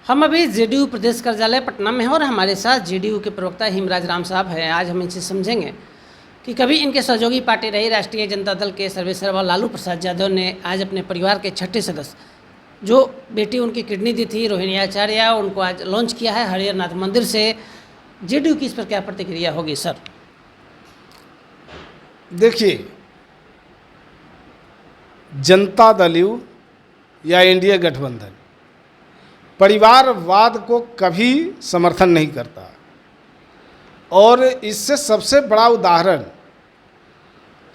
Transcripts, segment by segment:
हम अभी जेडीयू प्रदेश कार्यालय पटना में हैं और हमारे साथ जेडीयू के प्रवक्ता हिमराज राम साहब हैं। आज हम इनसे समझेंगे कि कभी इनके सहयोगी पार्टी रही राष्ट्रीय जनता दल के सर्वेसर्वा लालू प्रसाद यादव ने आज अपने परिवार के छठे सदस्य जो बेटी उनकी किडनी दी थी रोहिणी आचार्य, उनको आज लॉन्च किया है हरिहर नाथ मंदिर से। जेडीयू की इस पर क्या प्रतिक्रिया होगी सर? देखिए, जनता दल यू या एनडीए गठबंधन परिवारवाद को कभी समर्थन नहीं करता और इससे सबसे बड़ा उदाहरण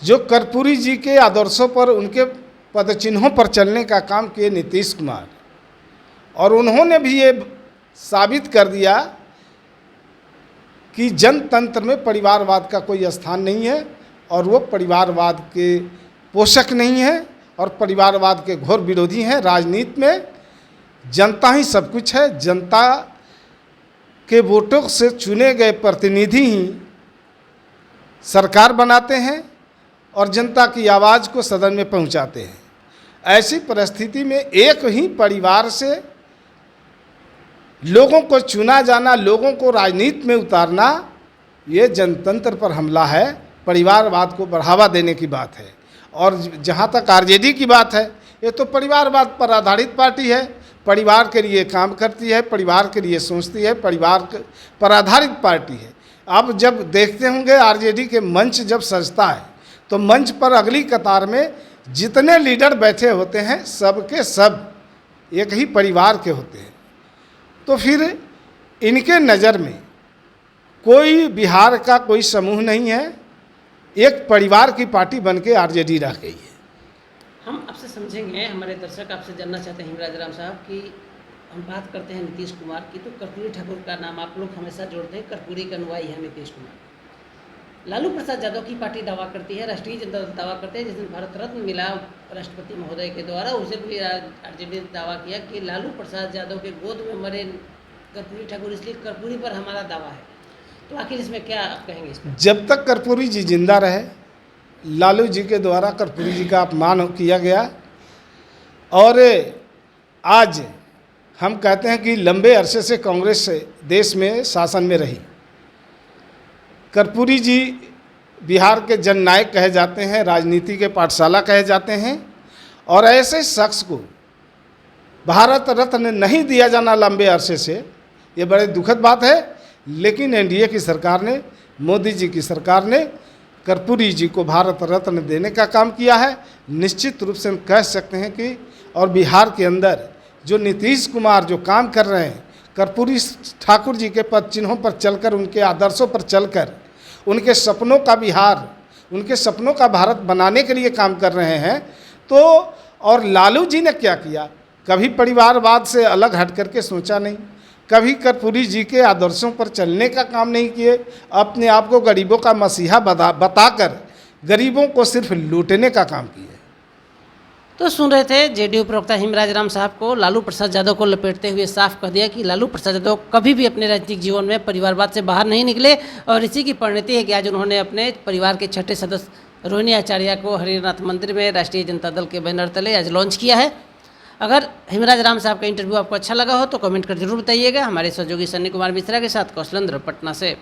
जो कर्पूरी जी के आदर्शों पर, उनके पदचिन्हों पर चलने का काम किए नीतीश कुमार, और उन्होंने भी ये साबित कर दिया कि जनतंत्र में परिवारवाद का कोई स्थान नहीं है और वो परिवारवाद के पोषक नहीं है और परिवारवाद के घोर विरोधी हैं। राजनीति में जनता ही सब कुछ है। जनता के वोटों से चुने गए प्रतिनिधि ही सरकार बनाते हैं और जनता की आवाज़ को सदन में पहुंचाते हैं। ऐसी परिस्थिति में एक ही परिवार से लोगों को चुना जाना, लोगों को राजनीति में उतारना, ये जनतंत्र पर हमला है, परिवारवाद को बढ़ावा देने की बात है। और जहाँ तक आरजेडी की बात है, ये तो परिवारवाद पर आधारित पार्टी है, परिवार के लिए काम करती है, परिवार के लिए सोचती है, परिवार पर आधारित पार्टी है। अब जब देखते होंगे आरजेडी के मंच जब सजता है तो मंच पर अगली कतार में जितने लीडर बैठे होते हैं सबके सब एक ही परिवार के होते हैं। तो फिर इनके नज़र में कोई बिहार का कोई समूह नहीं है, एक परिवार की पार्टी बनके आरजेडी रह गई है। हम आपसे समझेंगे, हमारे दर्शक आपसे जानना चाहते हैं हिमराज राम साहब कि हम बात करते हैं नीतीश कुमार की तो कर्पूरी ठाकुर का नाम आप लोग हमेशा जोड़ते हैं। कर्पूरी का अनुयायी है नीतीश कुमार। लालू प्रसाद यादव की पार्टी दावा करती है, राष्ट्रीय जनता दल दावा करते हैं, जिस दिन भारत रत्न मिला राष्ट्रपति महोदय के द्वारा, उसे भी आरजेडी ने दावा किया कि लालू प्रसाद यादव के गोद में मरे कर्पूरी ठाकुर, इसलिए कर्पूरी पर हमारा दावा है। तो आखिर इसमें क्या आप कहेंगे? इसमें जब तक कर्पूरी जी जिंदा रहे, लालू जी के द्वारा कर्पूरी जी का अपमान किया गया और आज हम कहते हैं कि लंबे अरसे से कांग्रेस देश में शासन में रही। कर्पूरी जी बिहार के जननायक कहे जाते हैं, राजनीति के पाठशाला कहे जाते हैं, और ऐसे शख्स को भारत रत्न नहीं दिया जाना लंबे अरसे से, ये बड़े दुखद बात है। लेकिन एनडीए की सरकार ने, मोदी जी की सरकार ने कर्पूरी जी को भारत रत्न देने का काम किया है। निश्चित रूप से हम कह सकते हैं कि और बिहार के अंदर जो नीतीश कुमार जो काम कर रहे हैं, कर्पूरी ठाकुर जी के पद चिन्हों पर चलकर, उनके आदर्शों पर चलकर, उनके सपनों का बिहार, उनके सपनों का भारत बनाने के लिए काम कर रहे हैं। तो और लालू जी ने क्या किया? कभी परिवारवाद से अलग हट करके सोचा नहीं, कभी कर्पूरी जी के आदर्शों पर चलने का काम नहीं किए, अपने आप को गरीबों का मसीहा बताकर गरीबों को सिर्फ लूटने का काम किए। तो सुन रहे थे जेडीयू प्रवक्ता हिमराज राम साहब को। लालू प्रसाद यादव को लपेटते हुए साफ कह दिया कि लालू प्रसाद यादव कभी भी अपने राजनीतिक जीवन में परिवारवाद से बाहर नहीं निकले और इसी की परिणति है कि आज उन्होंने अपने परिवार के छठे सदस्य रोहिणी आचार्य को हरिहर नाथ मंदिर में राष्ट्रीय जनता दल के बैनर तले आज लॉन्च किया है। अगर हिमराज राम साहब का इंटरव्यू आपको अच्छा लगा हो तो कमेंट कर जरूर बताइएगा। हमारे सहयोगी सन्नी कुमार मिश्रा के साथ कौशलेंद्र, पटना से।